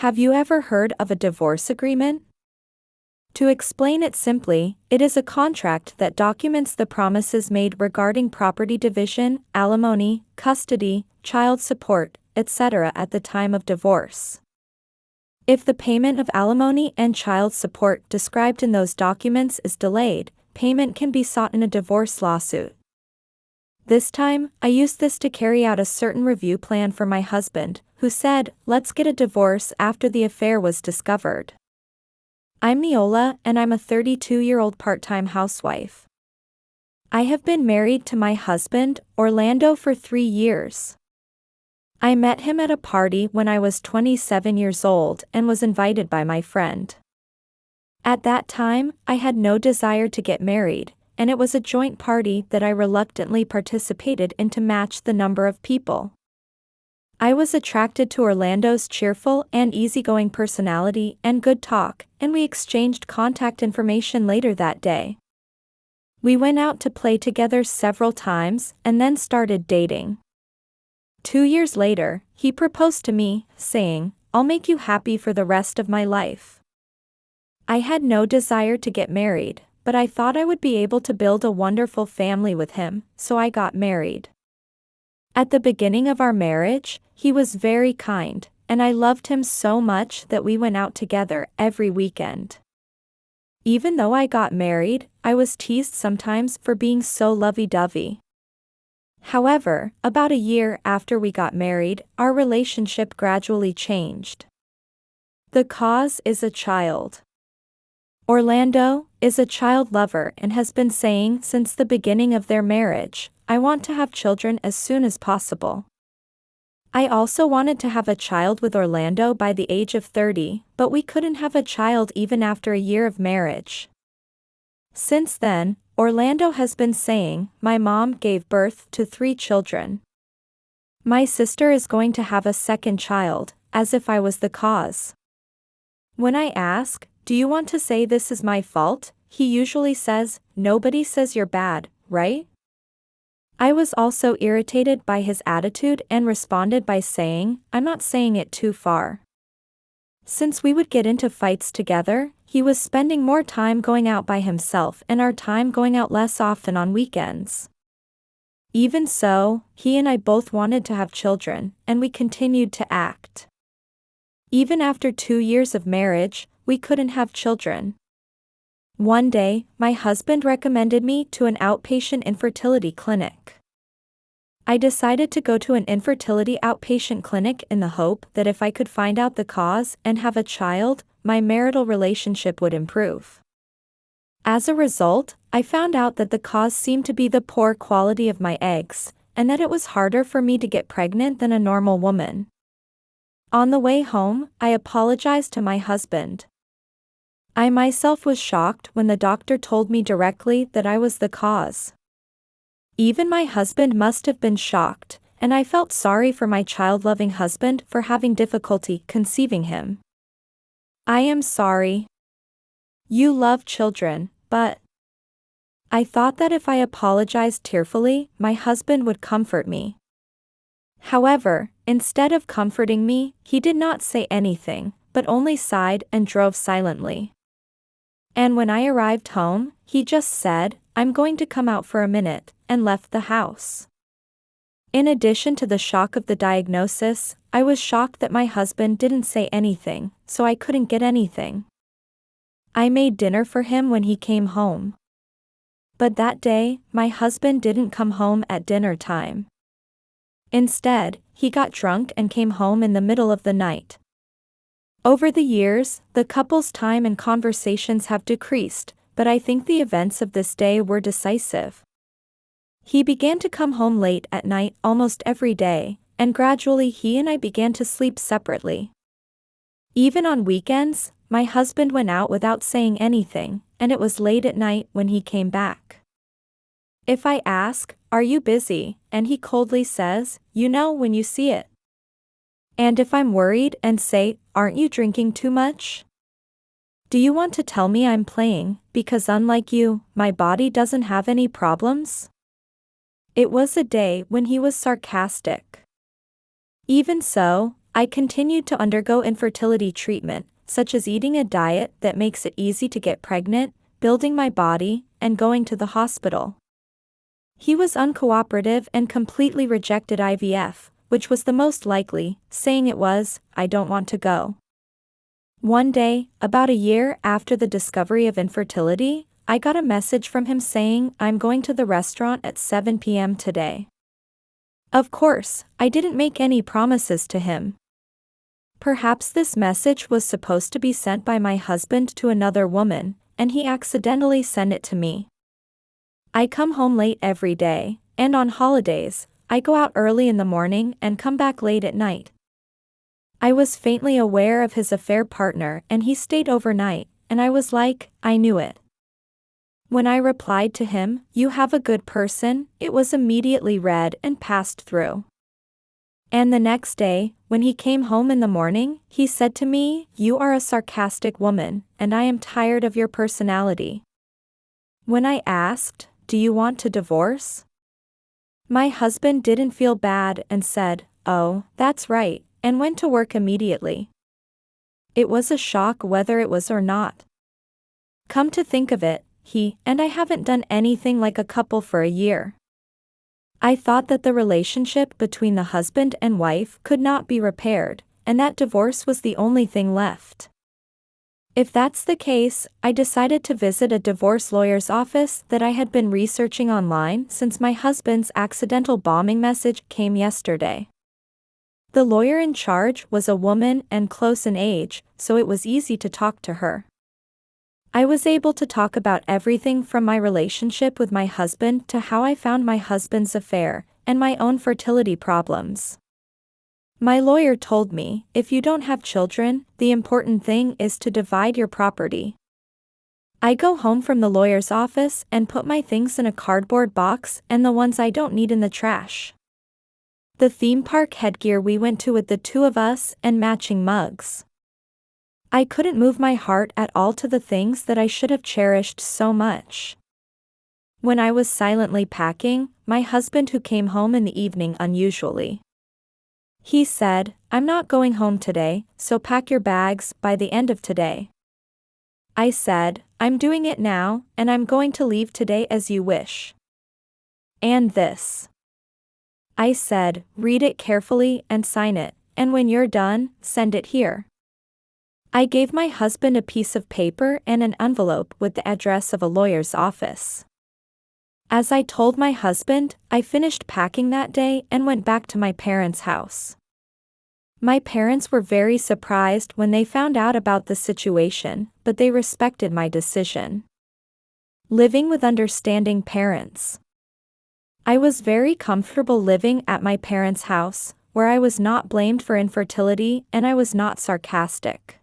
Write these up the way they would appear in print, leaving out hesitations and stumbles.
Have you ever heard of a divorce agreement? To explain it simply, it is a contract that documents the promises made regarding property division, alimony, custody, child support, etc. at the time of divorce. If the payment of alimony and child support described in those documents is delayed, payment can be sought in a divorce lawsuit. This time, I used this to carry out a certain review plan for my husband, who said, "Let's get a divorce," after the affair was discovered. I'm Neola, and I'm a 32-year-old part-time housewife. I have been married to my husband, Orlando, for 3 years. I met him at a party when I was 27 years old and was invited by my friend. At that time, I had no desire to get married, and it was a joint party that I reluctantly participated in to match the number of people. I was attracted to Orlando's cheerful and easygoing personality and good talk, and we exchanged contact information later that day. We went out to play together several times and then started dating. 2 years later, he proposed to me, saying, "I'll make you happy for the rest of my life." I had no desire to get married, but I thought I would be able to build a wonderful family with him, so I got married. At the beginning of our marriage, he was very kind, and I loved him so much that we went out together every weekend. Even though I got married, I was teased sometimes for being so lovey-dovey. However, about a year after we got married, our relationship gradually changed. The cause is a child. Orlando is a child lover and has been saying since the beginning of their marriage, "I want to have children as soon as possible." I also wanted to have a child with Orlando by the age of 30, but we couldn't have a child even after a year of marriage. Since then, Orlando has been saying, "My mom gave birth to 3 children. My sister is going to have a second child," as if I was the cause. When I ask, "Do you want to say this is my fault?" he usually says, "Nobody says you're bad, right?" I was also irritated by his attitude and responded by saying, "I'm not saying it too far." Since we would get into fights together, he was spending more time going out by himself and our time going out less often on weekends. Even so, he and I both wanted to have children, and we continued to act. Even after 2 years of marriage, we couldn't have children. One day, my husband recommended me to an outpatient infertility clinic. I decided to go to an infertility outpatient clinic in the hope that if I could find out the cause and have a child, my marital relationship would improve. As a result, I found out that the cause seemed to be the poor quality of my eggs, and that it was harder for me to get pregnant than a normal woman. On the way home, I apologized to my husband. I myself was shocked when the doctor told me directly that I was the cause. Even my husband must have been shocked, and I felt sorry for my child-loving husband for having difficulty conceiving him. I am sorry. You love children, but I thought that if I apologized tearfully, my husband would comfort me. However, instead of comforting me, he did not say anything, but only sighed and drove silently. And when I arrived home, he just said, "I'm going to come out for a minute," and left the house. In addition to the shock of the diagnosis, I was shocked that my husband didn't say anything, so I couldn't get anything. I made dinner for him when he came home. But that day, my husband didn't come home at dinner time. Instead, he got drunk and came home in the middle of the night. Over the years, the couple's time and conversations have decreased, but I think the events of this day were decisive. He began to come home late at night almost every day, and gradually he and I began to sleep separately. Even on weekends, my husband went out without saying anything, and it was late at night when he came back. If I ask, "Are you busy?" and he coldly says, "You know when you see it." And if I'm worried and say, "Aren't you drinking too much? Do you want to tell me I'm playing, because unlike you, my body doesn't have any problems?" It was a day when he was sarcastic. Even so, I continued to undergo infertility treatment, such as eating a diet that makes it easy to get pregnant, building my body, and going to the hospital. He was uncooperative and completely rejected IVF, which was the most likely, saying it was, "I don't want to go." One day, about a year after the discovery of infertility, I got a message from him saying, "I'm going to the restaurant at 7 p.m. today." Of course, I didn't make any promises to him. Perhaps this message was supposed to be sent by my husband to another woman, and he accidentally sent it to me. I come home late every day, and on holidays, I go out early in the morning and come back late at night. I was faintly aware of his affair partner and he stayed overnight, and I was like, I knew it. When I replied to him, "You have a good person," it was immediately read and passed through. And the next day, when he came home in the morning, he said to me, "You are a sarcastic woman, and I am tired of your personality." When I asked, "Do you want to divorce?" my husband didn't feel bad and said, "Oh, that's right," and went to work immediately. It was a shock whether it was or not. Come to think of it, he and I haven't done anything like a couple for a year. I thought that the relationship between the husband and wife could not be repaired, and that divorce was the only thing left. If that's the case, I decided to visit a divorce lawyer's office that I had been researching online since my husband's accidental bombing message came yesterday. The lawyer in charge was a woman and close in age, so it was easy to talk to her. I was able to talk about everything from my relationship with my husband to how I found my husband's affair, and my own fertility problems. My lawyer told me, "If you don't have children, the important thing is to divide your property." I go home from the lawyer's office and put my things in a cardboard box and the ones I don't need in the trash. The theme park headgear we went to with the two of us and matching mugs. I couldn't move my heart at all to the things that I should have cherished so much. When I was silently packing, my husband who came home in the evening unusually. He said, "I'm not going home today, so pack your bags by the end of today." I said, "I'm doing it now, and I'm going to leave today as you wish." And this. I said, "Read it carefully and sign it, and when you're done, send it here." I gave my husband a piece of paper and an envelope with the address of a lawyer's office. As I told my husband, I finished packing that day and went back to my parents' house. My parents were very surprised when they found out about the situation, but they respected my decision. Living with understanding parents. I was very comfortable living at my parents' house, where I was not blamed for infertility and I was not sarcastic.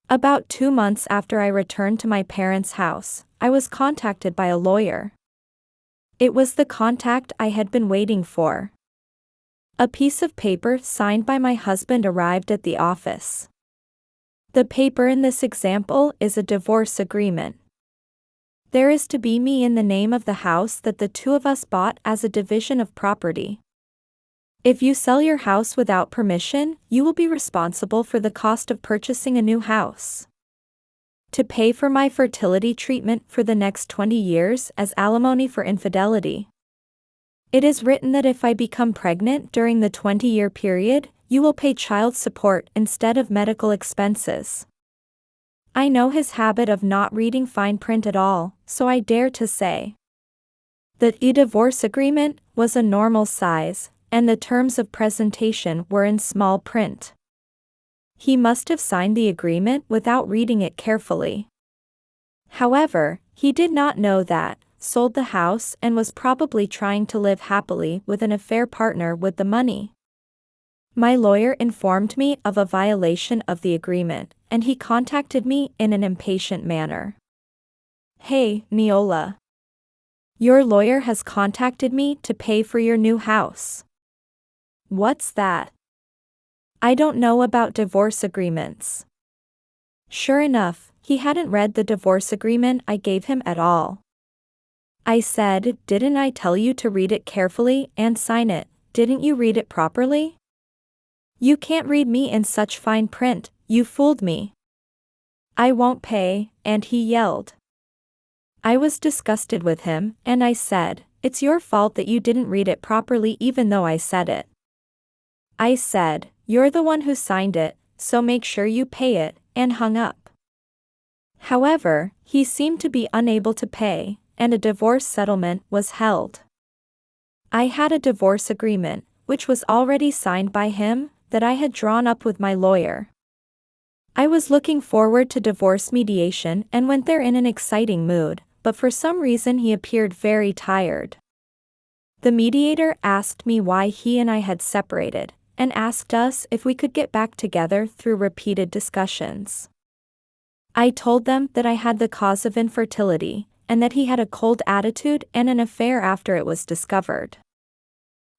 About 2 months after I returned to my parents' house, I was contacted by a lawyer. It was the contact I had been waiting for. A piece of paper signed by my husband arrived at the office. The paper in this example is a divorce agreement. There is to be me in the name of the house that the two of us bought as a division of property. If you sell your house without permission, you will be responsible for the cost of purchasing a new house. To pay for my fertility treatment for the next 20 years as alimony for infidelity. It is written that if I become pregnant during the 20-year period, you will pay child support instead of medical expenses. I know his habit of not reading fine print at all, so I dare to say that the divorce agreement was a normal size, and the terms of presentation were in small print. He must have signed the agreement without reading it carefully. However, he did not know that, sold the house and was probably trying to live happily with an affair partner with the money. My lawyer informed me of a violation of the agreement, and he contacted me in an impatient manner. "Hey, Neola. Your lawyer has contacted me to pay for your new house." "What's that?" "I don't know about divorce agreements." Sure enough, he hadn't read the divorce agreement I gave him at all. I said, "Didn't I tell you to read it carefully and sign it? Didn't you read it properly?" You can't read me in such fine print, you fooled me. I won't pay, and he yelled. I was disgusted with him, and I said, it's your fault that you didn't read it properly even though I said it. I said, you're the one who signed it, so make sure you pay it, and hung up. However, he seemed to be unable to pay, and a divorce settlement was held. I had a divorce agreement, which was already signed by him, that I had drawn up with my lawyer. I was looking forward to divorce mediation and went there in an exciting mood, but for some reason he appeared very tired. The mediator asked me why he and I had separated, and asked us if we could get back together through repeated discussions. I told them that I had the cause of infertility, and that he had a cold attitude and an affair after it was discovered.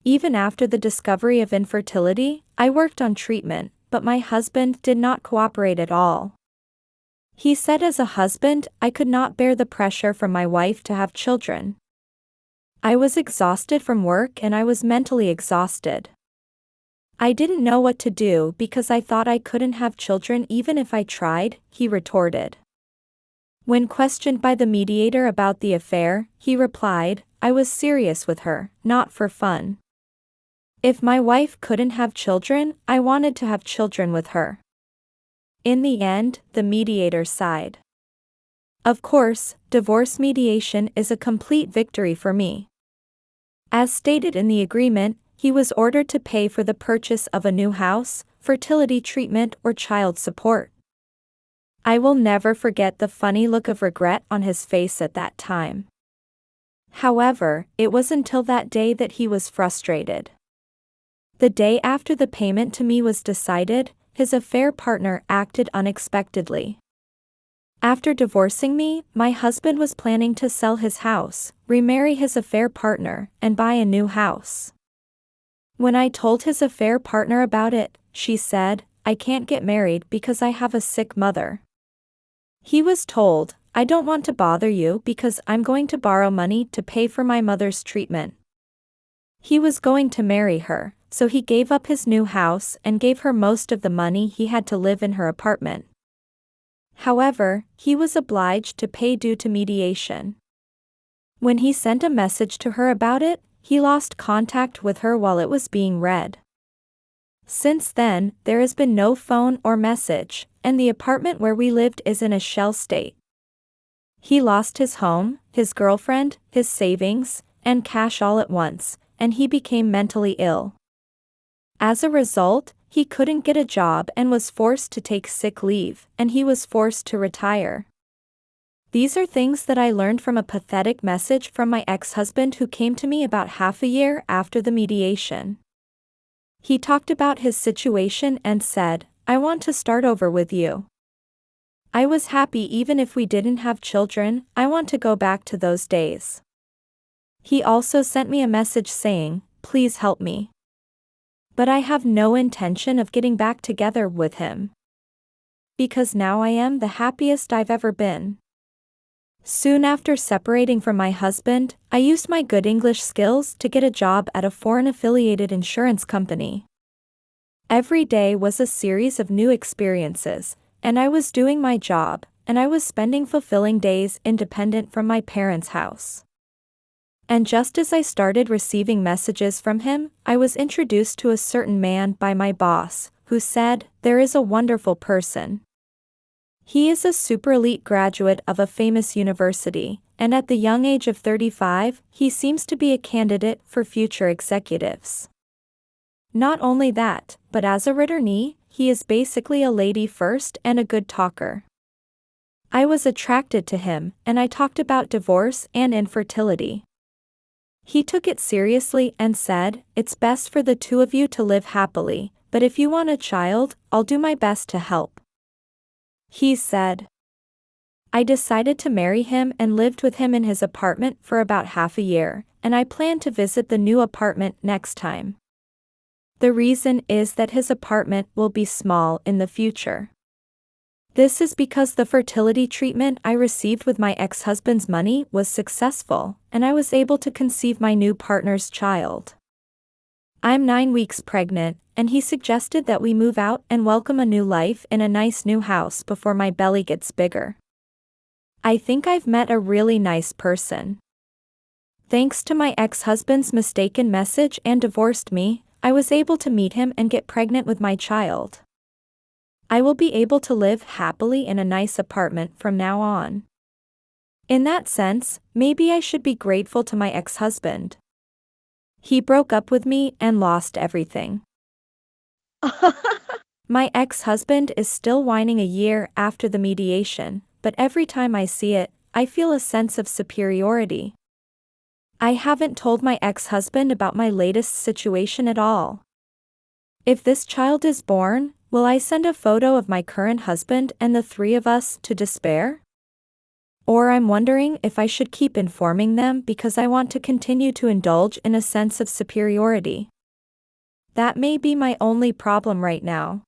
Even after the discovery of infertility, I worked on treatment, but my husband did not cooperate at all. He said as a husband, I could not bear the pressure from my wife to have children. I was exhausted from work and I was mentally exhausted. I didn't know what to do because I thought I couldn't have children even if I tried, he retorted. When questioned by the mediator about the affair, he replied, I was serious with her, not for fun. If my wife couldn't have children, I wanted to have children with her. In the end, the mediator sighed. Of course, divorce mediation is a complete victory for me. As stated in the agreement, he was ordered to pay for the purchase of a new house, fertility treatment, or child support. I will never forget the funny look of regret on his face at that time. However, it was until that day that he was frustrated. The day after the payment to me was decided, his affair partner acted unexpectedly. After divorcing me, my husband was planning to sell his house, remarry his affair partner, and buy a new house. When I told his affair partner about it, she said, I can't get married because I have a sick mother. He was told, I don't want to bother you because I'm going to borrow money to pay for my mother's treatment. He was going to marry her, so he gave up his new house and gave her most of the money he had to live in her apartment. However, he was obliged to pay due to mediation. When he sent a message to her about it, he lost contact with her while it was being read. Since then, there has been no phone or message, and the apartment where we lived is in a shell state. He lost his home, his girlfriend, his savings, and cash all at once, and he became mentally ill. As a result, he couldn't get a job and was forced to take sick leave, and he was forced to retire. These are things that I learned from a pathetic message from my ex-husband who came to me about half a year after the mediation. He talked about his situation and said, I want to start over with you. I was happy even if we didn't have children, I want to go back to those days. He also sent me a message saying, please help me. But I have no intention of getting back together with him. Because now I am the happiest I've ever been. Soon after separating from my husband, I used my good English skills to get a job at a foreign-affiliated insurance company. Every day was a series of new experiences, and I was doing my job, and I was spending fulfilling days independent from my parents' house. And just as I started receiving messages from him, I was introduced to a certain man by my boss, who said, there is a wonderful person. He is a super elite graduate of a famous university, and at the young age of 35, he seems to be a candidate for future executives. Not only that, but as a returnee, he is basically a lady first and a good talker. I was attracted to him, and I talked about divorce and infertility. He took it seriously and said, it's best for the two of you to live happily, but if you want a child, I'll do my best to help. He said. I decided to marry him and lived with him in his apartment for about half a year, and I plan to visit the new apartment next time. The reason is that his apartment will be small in the future. This is because the fertility treatment I received with my ex-husband's money was successful, and I was able to conceive my new partner's child. I'm 9 weeks pregnant, and he suggested that we move out and welcome a new life in a nice new house before my belly gets bigger. I think I've met a really nice person. Thanks to my ex-husband's mistaken message and divorced me, I was able to meet him and get pregnant with my child. I will be able to live happily in a nice apartment from now on. In that sense, maybe I should be grateful to my ex-husband. He broke up with me and lost everything. My ex-husband is still whining a year after the mediation, but every time I see it, I feel a sense of superiority. I haven't told my ex-husband about my latest situation at all. If this child is born, will I send a photo of my current husband and the three of us to despair? Or I'm wondering if I should keep informing them because I want to continue to indulge in a sense of superiority. That may be my only problem right now.